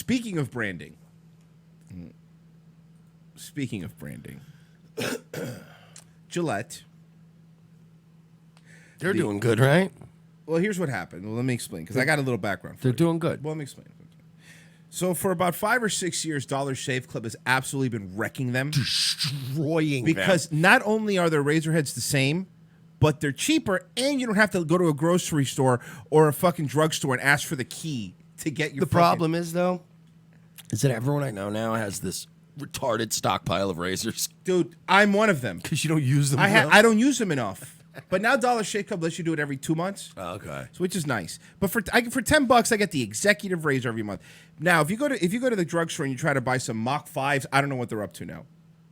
Speaking of branding, Gillette. They're doing good, right? Well, here's what happened. Well, let me explain, because I got a little background for They're you. doing good. Well, let me explain. So for about 5 or 6 years, Dollar Shave Club has absolutely been wrecking them. Destroying because them. not only are their razor heads the same, but they're cheaper, and you don't have to go to a grocery store or a fucking drugstore and ask for the key to get your The problem is, though, is that everyone I know now has this retarded stockpile of razors. Dude, I'm one of them. Because you don't use them I don't use them enough. But now Dollar Shave Club lets you do it every 2 months. Oh, okay. So, which is nice. But for $10, I get the executive razor every month. Now, if you go to the drugstore and you try to buy some Mach 5s, I don't know what they're up to now.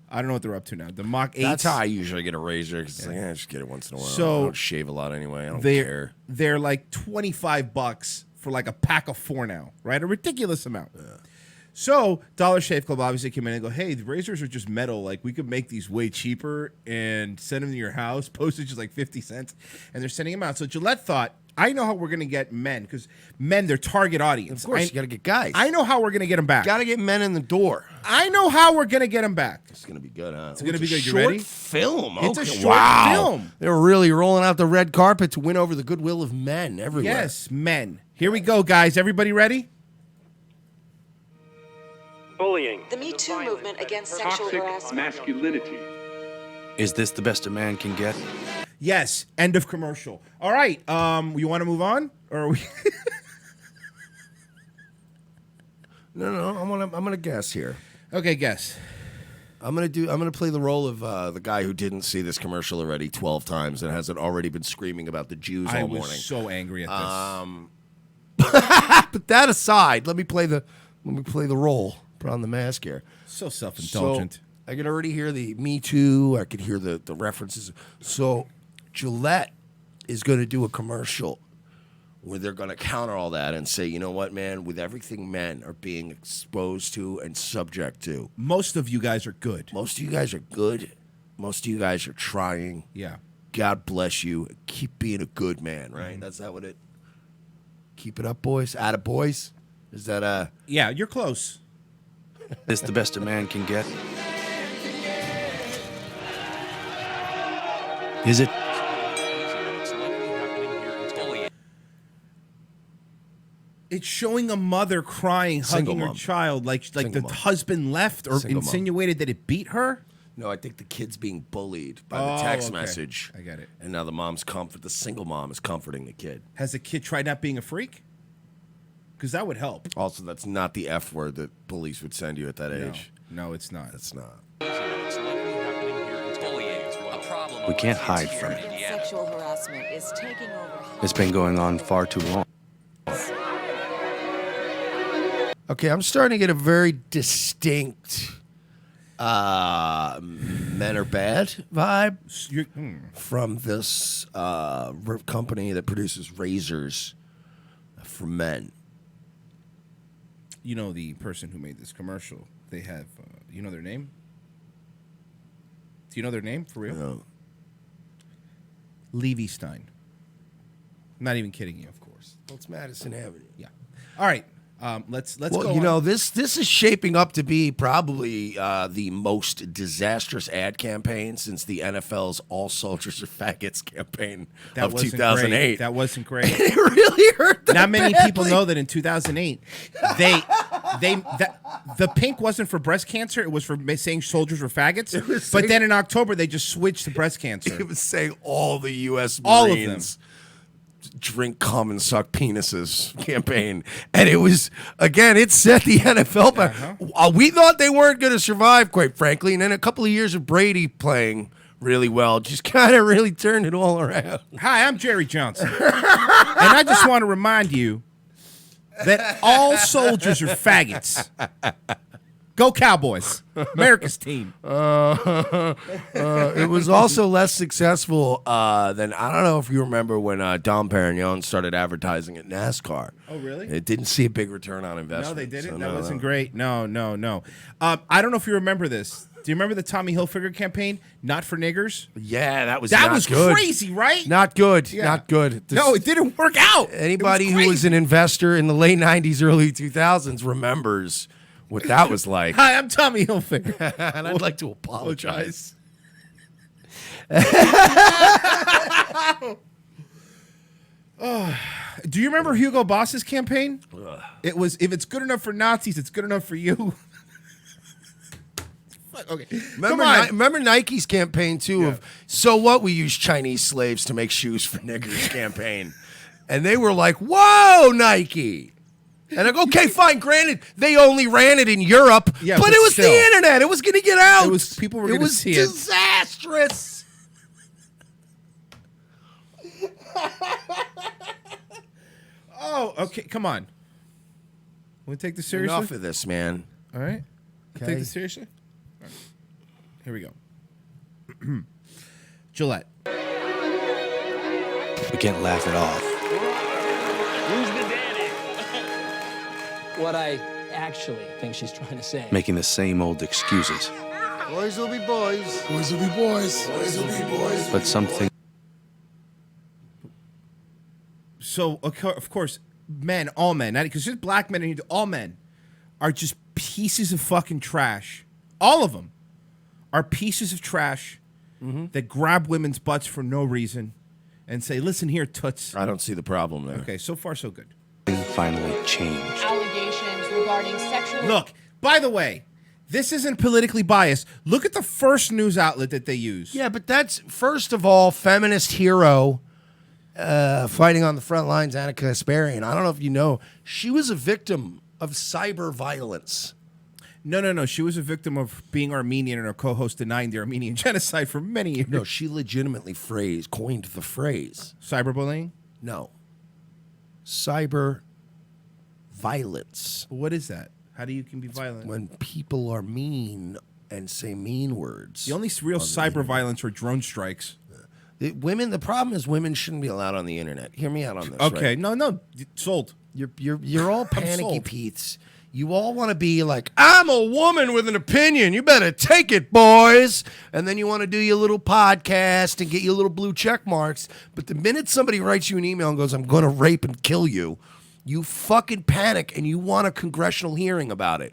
The Mach 8s. That's how I usually get a razor. Cause I just get it once in a while. So I don't shave a lot anyway. I don't care. They're like $25 for like a pack of 4 now, right? A ridiculous amount. Yeah. So Dollar Shave Club obviously came in and go, hey, the razors are just metal. Like, we could make these way cheaper and send them to your house. Postage is like 50 cents. And they're sending them out. So Gillette thought, I know how we're going to get men, because men, they're target audience. Of course, you got to get guys. I know how we're going to get them back. Got to get men in the door. I know how we're going to get them back. It's going to be good, huh? It's going to be good. You short ready? Film. It's okay. a short film. They're really rolling out the red carpet to win over the goodwill of men everywhere. Yes, men. Here we go, guys. Everybody ready? Bullying. The Me Too movement against sexual harassment. Masculinity. Is this the best a man can get? Yes. End of commercial. All right. You want to move on, or are we? No. I'm gonna guess here. Okay, guess. I'm gonna play the role of the guy who didn't see this commercial already 12 times and hasn't already been screaming about the Jews all morning. I was so angry at this. But that aside, let me play the role. Put on the mask here. So self-indulgent. So, I could already hear the Me Too. I could hear the references. So Gillette is going to do a commercial where they're going to counter all that and say, you know what, man, with everything men are being exposed to and subject to. Most of you guys are good. Most of you guys are good. Most of you guys are trying. Yeah. God bless you. Keep being a good man, right? Mm-hmm. That's not what it... Keep it up, boys. Atta boys. Is that a... Yeah, you're close. Is this the best a man can get? Is it? It's showing a mother crying, hugging her child, like the husband left or insinuated that it beat her. No, I think the kid's being bullied by the text message. I get it. And now the single mom is comforting the kid. Has the kid tried not being a freak? Because that would help. Also, that's not the F word that police would send you at that age. No, it's not. It's not. We can't hide from it. Sexual harassment is taking over. It's been going on far too long. Okay, I'm starting to get a very distinct men are bad vibe from this company that produces razors for men. You know the person who made this commercial. They have, you know their name? Do you know their name for real? No. Levy Stein. I'm not even kidding you, of course. Well, it's Madison Avenue. Yeah. All right. Let's go. Well, you know, this is shaping up to be probably the most disastrous ad campaign since the NFL's "All Soldiers Are Faggots" campaign of 2008. Great. That wasn't great. It really hurt. Not many people know that in 2008, the pink wasn't for breast cancer. It was for saying soldiers were faggots. But then in October, they just switched to breast cancer. It was saying all the U.S. Marines. All of them. Drink, cum, and suck penises campaign. And it was, again, it set the NFL back. We thought they weren't going to survive, quite frankly. And then a couple of years of Brady playing really well just kind of really turned it all around. Hi, I'm Jerry Johnson. And I just want to remind you that all soldiers are faggots. Go Cowboys. America's team. It was also less successful than, I don't know if you remember when Dom Perignon started advertising at NASCAR. Oh, really? It didn't see a big return on investment. No, they didn't. so That no, wasn't no. great. No. I don't know if you remember this. Do you remember the Tommy Hilfiger campaign? Not for niggers. Yeah, that was That not was good. crazy, right? Not good. Yeah. Not good. No, it didn't work out. Anybody who was an investor in the late 90s, early 2000s remembers what that was like. Hi, I'm Tommy Hilfiger. And I'd like to apologize. Do you remember Hugo Boss's campaign? It was, if it's good enough for Nazis, it's good enough for you. Fuck, okay, Remember, come on. remember Nike's campaign too of so what, we use Chinese slaves to make shoes for niggers campaign, and they were like, "Whoa, Nike!" And I go, "Okay, fine. Granted, they only ran it in Europe, Yeah, but but it was still. the internet. It was going to get out. It was- people were It gonna was see it. disastrous." Oh, okay, come on. Want to take this seriously? Enough of this, man. All right. Okay. Take this seriously? All right. Here we go. Gillette. We can't laugh it off. What I actually think she's trying to say. Making the same old excuses. Boys will be boys. Boys will be boys. Boys will be boys. But something So, of course, men, all men, not because just black men, and all men are just pieces of fucking trash. All of them are pieces of trash that grab women's butts for no reason and say, listen here, toots. I don't see the problem there. Okay, so far so good. finally changed. Allegations regarding sexual... Look, by the way, this isn't politically biased. Look at the first news outlet that they use. Yeah, but that's, first of all, feminist hero fighting on the front lines, Anna Kasparian. I don't know if you know, she was a victim of cyber violence. No. She was a victim of being Armenian and her co-host denying the Armenian genocide for many years. No, she legitimately coined the phrase. Cyberbullying? No. Cyber violence. What is that? How do you can be violent? When people are mean and say mean words. The only real cyber violence are drone strikes. The problem is women shouldn't be allowed on the internet. Hear me out on this. Okay, right? no, sold. You're all panicky sold. Pete's. You all want to be like, I'm a woman with an opinion. You better take it, boys. And then you want to do your little podcast and get your little blue check marks. But the minute somebody writes you an email and goes, I'm going to rape and kill you, you fucking panic and you want a congressional hearing about it.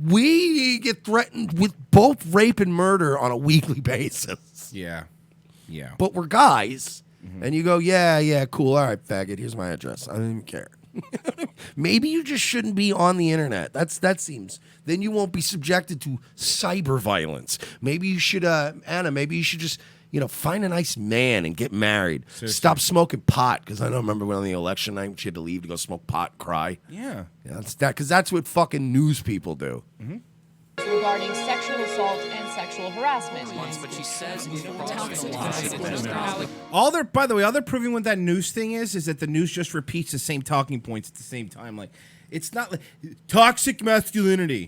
We get threatened with both rape and murder on a weekly basis. Yeah. But we're guys. And you go, yeah, cool. All right, faggot, here's my address. I don't even care. Maybe you just shouldn't be on the internet. That seems. Then you won't be subjected to cyber violence. Maybe you should, Anna. Maybe you should just, find a nice man and get married. Seriously. Stop smoking pot. Because I don't remember when on the election night she had to leave to go smoke pot and cry. Yeah. That's that. Because that's what fucking news people do. regarding sexual assault and sexual harassment. But she says All they're proving what that news thing is that the news just repeats the same talking points at the same time. Like, it's not like toxic masculinity.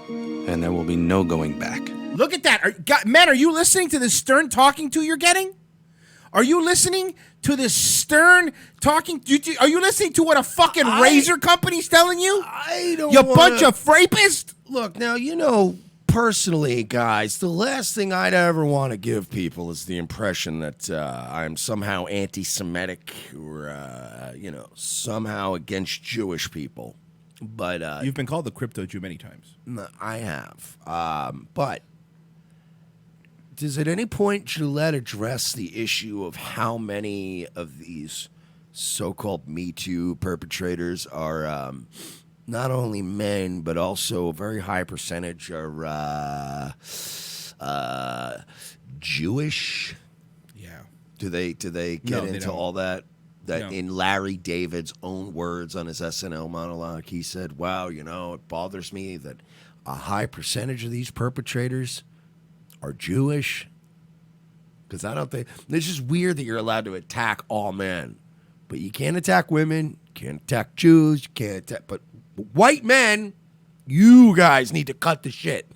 And there will be no going back. Look at that. Men, are you listening to this stern talking to you're getting? Are you listening to this stern talking? Are you listening to what a fucking razor company's telling you? I don't You wanna- bunch of rapists? Look, now, personally, guys, the last thing I'd ever want to give people is the impression that I'm somehow anti-Semitic or, somehow against Jewish people. But You've been called the crypto Jew many times. no, I have. But does at any point Gillette address the issue of how many of these so-called Me Too perpetrators are not only men, but also a very high percentage are Jewish? Yeah. Do they get No, they into don't. all that? That No. in Larry David's own words on his SNL monologue, he said, wow, it bothers me that a high percentage of these perpetrators are Jewish. Because I don't think, it's just weird that you're allowed to attack all men. But you can't attack women, you can't attack Jews, you can't attack, but white men, You guys need to cut the shit.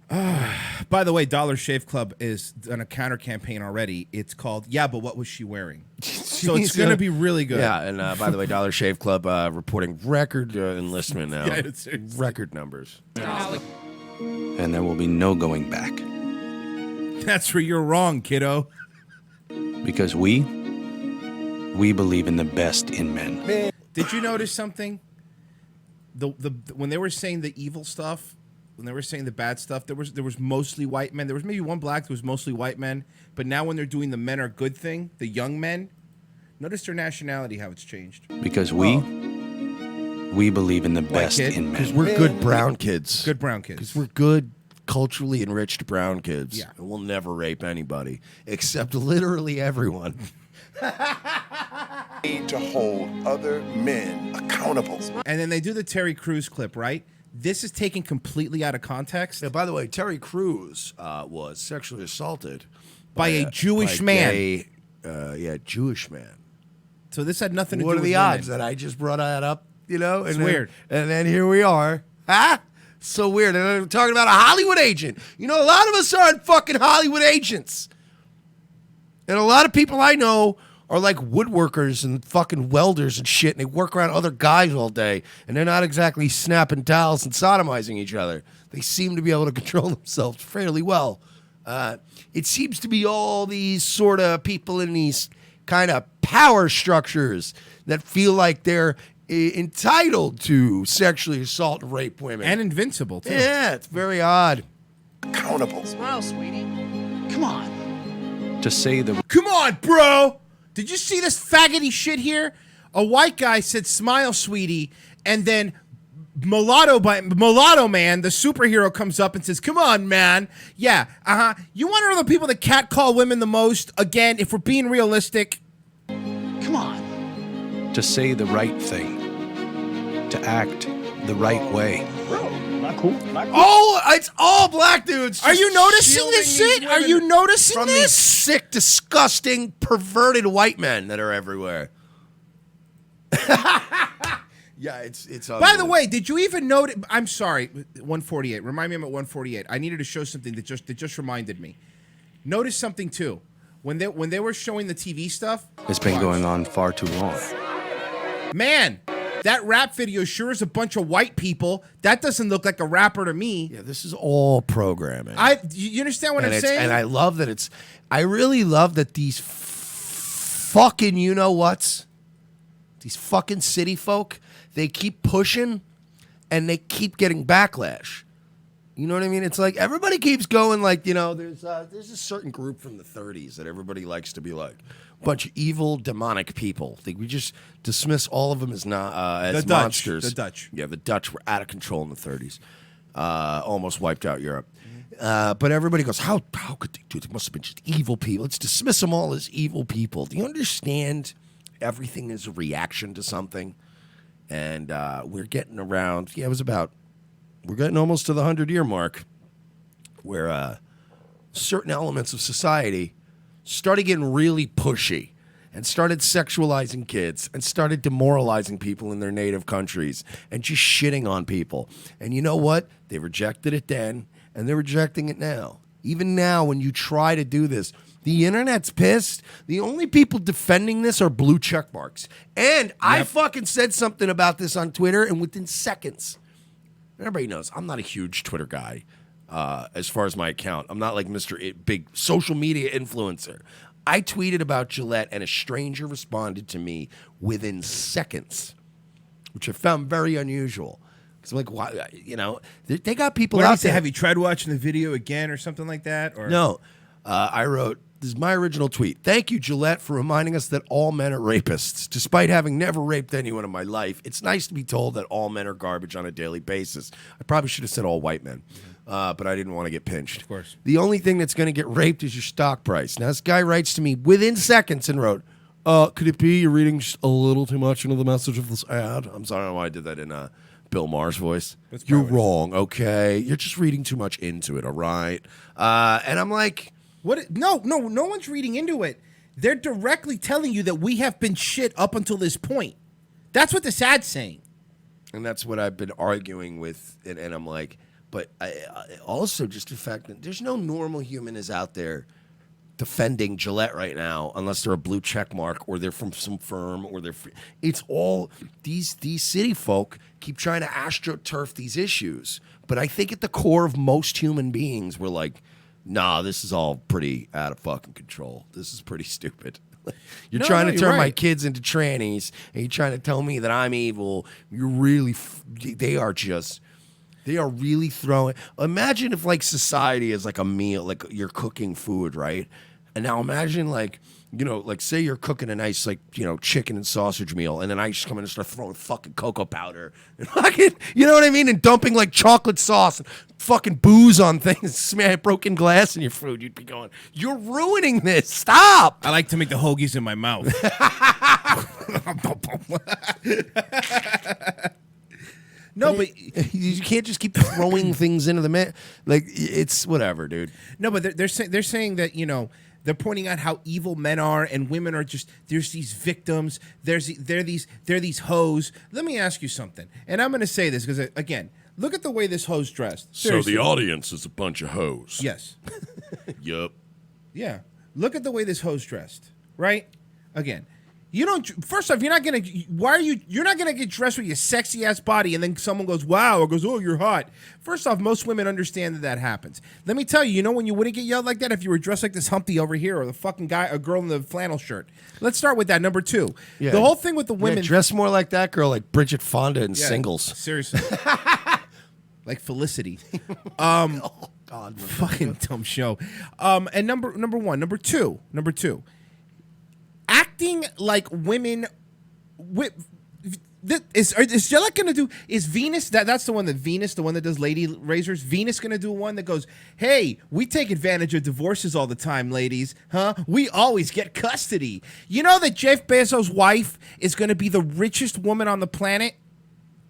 By the way, Dollar Shave Club is on a counter campaign already. It's called "Yeah, but what was she wearing?" So it's going to be really good. Yeah, and by the way, Dollar Shave Club reporting record enlistment now. Yeah, it's record numbers. And there will be no going back. That's where you're wrong, kiddo. Because we believe in the best in men. Did you notice something? The when they were saying the evil stuff, when they were saying the bad stuff, there was mostly white men. There was maybe one black. There was mostly white men. But now when they're doing the men are good thing, the young men, notice their nationality how it's changed. Because we believe in the best kid? in Because men. we're good brown kids. Good brown kids. Because we're good, culturally enriched brown kids. Yeah. And we'll never rape anybody, except literally everyone. Need to hold other men accountable. And then they do the Terry Crews clip, right? This is taken completely out of context Now, by the way, Terry Crews was sexually assaulted by a Jewish man. Jewish man. So this had nothing to What do are with the women. odds that I just brought that up? You know, It's weird. And then here we are. Huh? So weird. And I'm talking about a Hollywood agent. You know, a lot of us aren't fucking Hollywood agents. And a lot of people I know are like woodworkers and fucking welders and shit, and they work around other guys all day, and they're not exactly snapping towels and sodomizing each other. They seem to be able to control themselves fairly well. It seems to be all these sort of people in these kind of power structures that feel like they're entitled to sexually assault and rape women. And invincible, too. Yeah, it's very odd. Accountable. Smile, sweetie. Come on. To say the Come on, bro. Did you see this faggoty shit here? A white guy said, "Smile, sweetie," and then Mulatto Man, the superhero, comes up and says, "Come on, man. Yeah, You want to know the people that catcall women the most? Again, if we're being realistic, Come on. to say the right thing, to act the right way. Not cool. Oh, it's all black dudes. Are just you noticing shielding this these shit? Are women you noticing from these this? sick, disgusting, perverted white men that are everywhere? Yeah, it's. By the way, did you even notice? I'm sorry, 148. Remind me, I'm at 148. I needed to show something that just reminded me. Notice something too. When they were showing the TV stuff, It's been going on far too long. man, that rap video sure is a bunch of white people. That doesn't look like a rapper to me. yeah, this is all programming. You understand what and I'm saying? And I love that it's. I really love that these fucking you know what's, these fucking city folk, they keep pushing, and they keep getting backlash. You know what I mean? It's like everybody keeps going like, you know, there's a certain group from the 30s that everybody likes to be like a bunch of evil, demonic people. We just dismiss all of them as as The Dutch. monsters. The Dutch. Yeah, the Dutch were out of control in the 30s. Almost wiped out Europe. But everybody goes, how could they do it? They must have been just evil people. Let's dismiss them all as evil people. Do you understand? Everything is a reaction to something. And we're getting around, we're getting almost to the 100-year mark where certain elements of society started getting really pushy and started sexualizing kids and started demoralizing people in their native countries and just shitting on people. And you know what? They rejected it then, and they're rejecting it now. Even now, when you try to do this, the internet's pissed. The only people defending this are blue check marks. And I fucking said something about this on Twitter, and within seconds, everybody knows I'm not a huge Twitter guy as far as my account. I'm not like Mr. Big social media influencer. I tweeted about Gillette, and a stranger responded to me within seconds, which I found very unusual. Because I'm like, why? You know, they got people What did he out say? there. Have you tried watching the video again or something like that? Or No. I wrote, this is my original tweet. Thank you, Gillette, for reminding us that all men are rapists. Despite having never raped anyone in my life, it's nice to be told that all men are garbage on a daily basis. I probably should have said all white men, but I didn't want to get pinched. Of course. The only thing that's going to get raped is your stock price. Now, this guy writes to me within seconds and wrote, could it be you're reading just a little too much into the message of this ad? I'm sorry why I did that in Bill Maher's voice. You're wrong, okay? You're just reading too much into it, all right? And I'm like... What? No one's reading into it. They're directly telling you that we have been shit up until this point. That's what this ad's saying. And that's what I've been arguing with, and I'm like, but I also just the fact that there's no normal human is out there defending Gillette right now, unless they're a blue check mark or they're from some firm or it's all these city folk keep trying to astroturf these issues. But I think at the core of most human beings, we're like, nah, this is all pretty out of fucking control. This is pretty stupid. You're trying to turn my kids into trannies, and you're trying to tell me that I'm evil. You're really, they are really throwing. Imagine if like society is like a meal, like you're cooking food, right? And now imagine like, like say you're cooking a nice like, chicken and sausage meal, and then I just come in and start throwing fucking cocoa powder and fucking, you know what I mean? And dumping like chocolate sauce and fucking booze on things, smash broken glass in your food. You'd be going, you're ruining this. Stop. I like to make the hoagies in my mouth. No, but you can't just keep throwing things into the man. Like it's whatever, dude. No, but they're saying that they're pointing out how evil men are, and women are just there's these victims. They're these hoes. Let me ask you something, and I'm going to say this because again, look at the way this hoe's dressed. Seriously. So the audience is a bunch of hoes. Yes. Yup. Yeah. Look at the way this hoe's dressed. Right. Again. You don't. First off, you're not gonna get dressed with your sexy ass body, and then someone goes, "Wow," or goes, "Oh, you're hot." First off, most women understand that happens. Let me tell you, when you wouldn't get yelled like that if you were dressed like this Humpty over here, or the fucking guy, a girl in the flannel shirt. Let's start with that. Number 2, the whole thing with the women. Dress more like that girl, like Bridget Fonda in Singles. Seriously, like Felicity. Oh God, fucking dumb show. And number one, number two. Acting like women. Is Gillette gonna do? Is Venus that's the one that Venus, the one that does lady razors? Venus gonna do one that goes, "Hey, we take advantage of divorces all the time, ladies, huh? We always get custody." You know that Jeff Bezos' wife is gonna be the richest woman on the planet,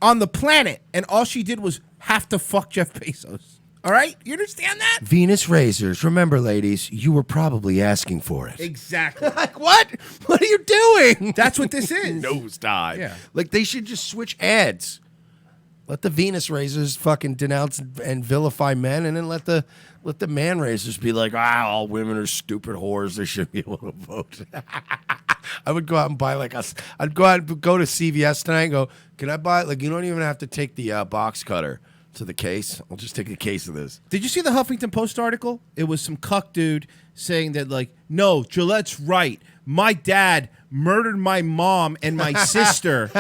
and all she did was have to fuck Jeff Bezos. All right, you understand that? Venus razors. Remember, ladies, you were probably asking for it. Exactly. Like what? What are you doing? That's what this is. Nosedive. Yeah. Like they should just switch ads. Let the Venus razors fucking denounce and vilify men, and then let the man razors be like, all women are stupid whores. They shouldn't be able to vote. I would go out and buy I'd go out and go to CVS tonight and go, can I buy you don't even have to take the box cutter to the case. I'll just take a case of this. Did you see the Huffington Post article? It was some cuck dude saying that no, Gillette's right. My dad murdered my mom and my sister.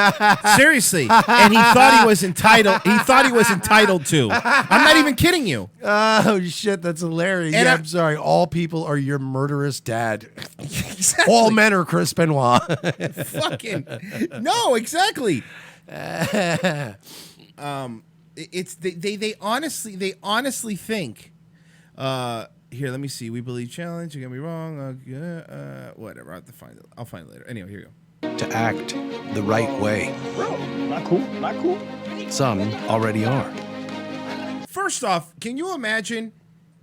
Seriously. And he thought he was entitled. To. I'm not even kidding you. Oh shit, that's hilarious. And I'm sorry. All people are your murderous dad. Exactly. All men are Chris Benoit. Fucking no, exactly. It's they honestly think. Here, let me see. We believe challenge. You get me wrong. Whatever. I'll find it later. Anyway, here you go. To act the right way. Not cool. Some already are. First off, can you imagine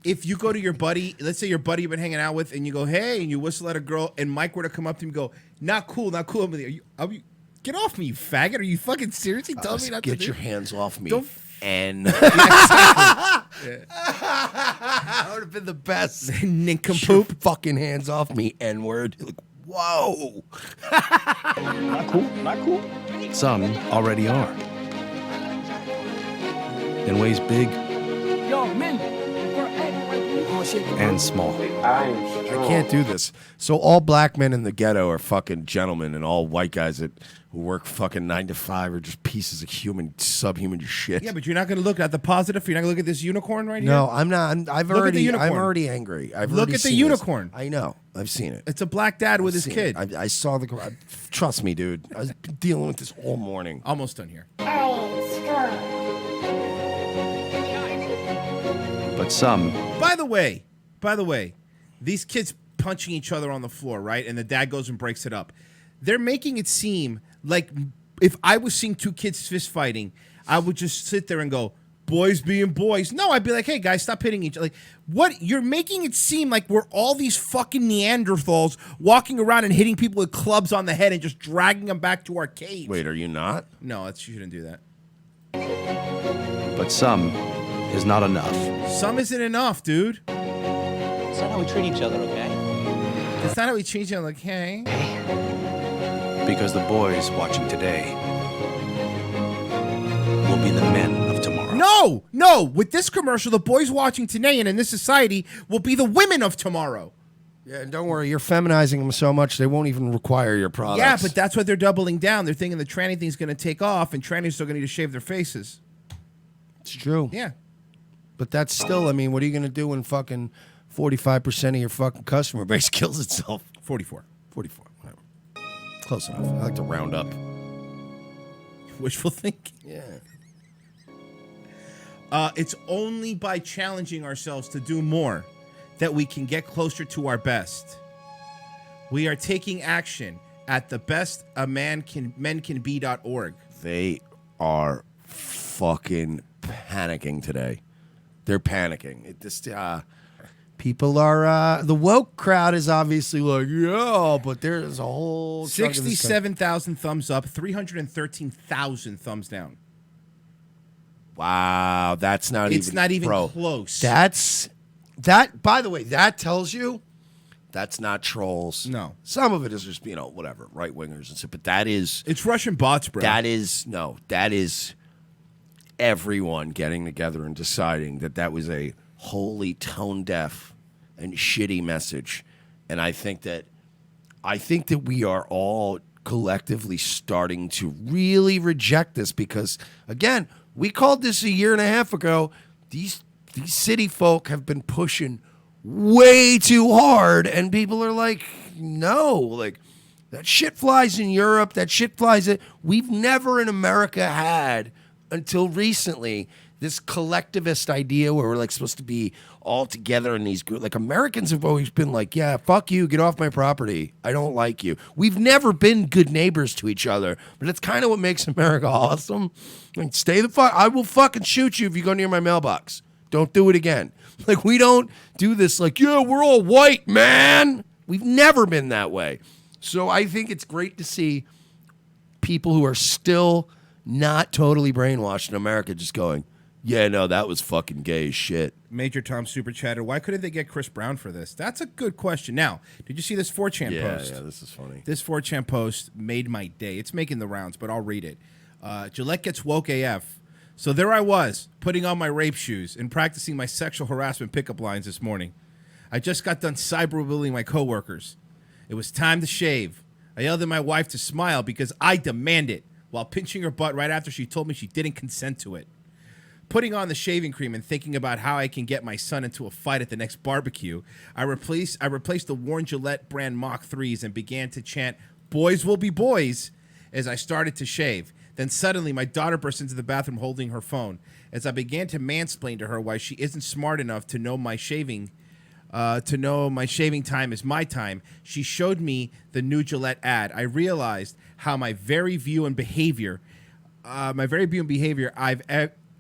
if you go to your buddy, let's say your buddy you've been hanging out with, and you go, "Hey," and you whistle at a girl, and Mike were to come up to him and go, "Not cool." Are you get off me, you faggot. Are you fucking seriously telling me not to Get do your hands off me. Don't N. That would have been the best. Nincompoop. Your fucking hands off me, N-word. Like, whoa. Not cool. Some already are. In ways big and small. I can't do this. So all black men in the ghetto are fucking gentlemen, and all white guys who work fucking 9 to 5 are just pieces of subhuman shit. Yeah, but you're not going to look at the positive. You're not going to look at this unicorn right here. No, I'm not. I'm already angry. Look at the unicorn. I know. I've seen it. It's a black dad with his kid. I saw the. Trust me, dude. I was dealing with this all morning. Almost done here. But some. By the way, these kids punching each other on the floor, right? And the dad goes and breaks it up. They're making it seem like if I was seeing two kids fist fighting, I would just sit there and go, "Boys being boys." No, I'd be like, "Hey guys, stop hitting each other." Like, what? You're making it seem like we're all these fucking Neanderthals walking around and hitting people with clubs on the head and just dragging them back to our cave. Wait, are you not? No, you shouldn't do that. But some is not enough. Some isn't enough, dude. It's not how we treat each other, okay? It's not how we treat you. Like, hey. Because the boys watching today will be the men of tomorrow. No. With this commercial, the boys watching today and in this society will be the women of tomorrow. Yeah, and don't worry, you're feminizing them so much they won't even require your products. Yeah, but that's what they're doubling down. They're thinking the tranny thing's going to take off, and trannies are going to need to shave their faces. It's true. Yeah. But that's still, I mean, what are you going to do when fucking 45% of your fucking customer base kills itself? 44. 44, whatever. Close enough. I like to round up. Wishful thinking. Yeah. It's only by challenging ourselves to do more that we can get closer to our best. We are taking action at thebestamencanbe.org. They are fucking panicking today. They're panicking. It just, people are, the woke crowd is obviously like, yeah, but there's a whole chunk of this country. 67,000 thumbs up, 313,000 thumbs down. Wow, that's not even. It's not even bro, close. That. By the way, that tells you that's not trolls. No. Some of it is just whatever right wingers and stuff. But that is. It's Russian bots, bro. That is everyone getting together and deciding that was a wholly tone deaf and shitty message, and I think that we are all collectively starting to really reject this because again. We called this a year and a half ago. These city folk have been pushing way too hard, and people are like, no, like that shit flies in Europe. That shit flies. We've never in America had until recently this collectivist idea where we're like supposed to be all together in these groups. Like Americans have always been like, yeah, fuck you, get off my property. I don't like you. We've never been good neighbors to each other, but it's kind of what makes America awesome. Like, stay the fuck. I will fucking shoot you if you go near my mailbox. Don't do it again. Like, we don't do this like, yeah, we're all white, man. We've never been that way. So I think it's great to see people who are still not totally brainwashed in America just going, yeah, no, that was fucking gay as shit. Major Tom Super Chatter, why couldn't they get Chris Brown for this? That's a good question. Now, did you see this 4chan post? Yeah, this is funny. This 4chan post made my day. It's making the rounds, but I'll read it. Gillette gets woke AF. So there I was, putting on my rape shoes and practicing my sexual harassment pickup lines this morning. I just got done cyberbullying my coworkers. It was time to shave. I yelled at my wife to smile because I demand it, while pinching her butt right after she told me she didn't consent to it. Putting on the shaving cream and thinking about how I can get my son into a fight at the next barbecue, I replaced the worn Gillette brand Mach 3s and began to chant, "Boys will be boys," as I started to shave. Then suddenly my daughter burst into the bathroom holding her phone. As I began to mansplain to her why she isn't smart enough to know my shaving time is my time, she showed me the new Gillette ad. I realized how my very view and behavior I've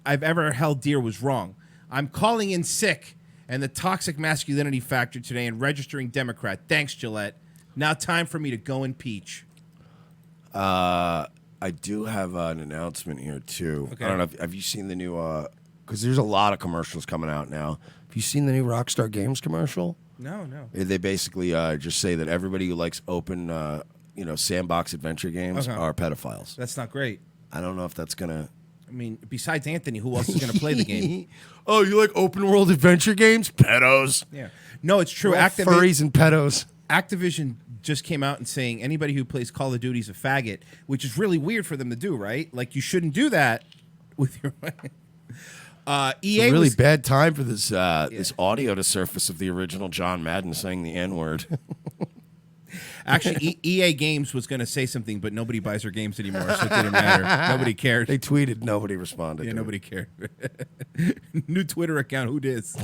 ever held dear was wrong. I'm calling in sick and the toxic masculinity factor today and registering Democrat. Thanks, Gillette. Now time for me to go and peach. I do have an announcement here, too. Okay. I don't know. Have you seen the new... Because there's a lot of commercials coming out now. Have you seen the new Rockstar Games commercial? No. They basically just say that everybody who likes open, sandbox adventure games are pedophiles. That's not great. I don't know if that's going to... I mean, besides Anthony, who else is going to play the game? Oh, you like open world adventure games? Pedos. Yeah. No, it's true. Furries and pedos. Activision just came out and saying anybody who plays Call of Duty is a faggot, which is really weird for them to do, right? Like, you shouldn't do that with your... EA it's a really bad time for this this audio to surface of the original John Madden saying the N-word. Actually, EA Games was going to say something, but nobody buys their games anymore, so it didn't matter. Nobody cared. They tweeted, nobody responded. Yeah, to nobody cared. New Twitter account, who dis?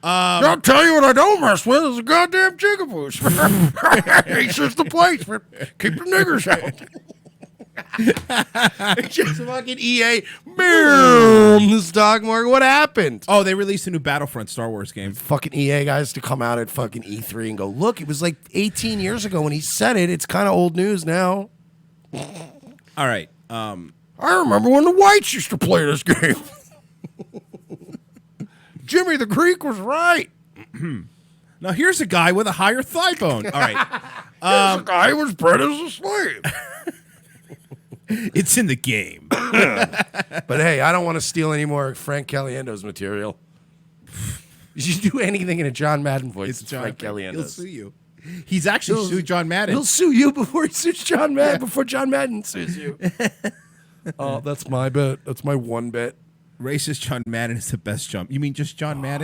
I'll tell you what I don't mess with is a goddamn jigaboos. It's just the place. Keep the niggers out. It's just fucking EA. Boom, the stock market. What happened? Oh, they released a new Battlefront Star Wars game. Fucking EA guys to come out at fucking E3 and go, look, it was like 18 years ago when he said it. It's kind of old news now. All right. I remember when the whites used to play this game. Jimmy the Greek was right. Now here's a guy with a higher thigh bone. All right. The guy was bred as a slave. It's in the game. But hey, I don't want to steal any more Frank Caliendo's material. You should do anything in a John Madden voice. It's Frank He'll Caliendo's. sue you. He's actually sued John Madden. He'll sue you before he sues John Madden. Before John Madden sues you. Oh, that's my bet. That's my one bet. Racist John Madden is the best jump. You mean just John Madden?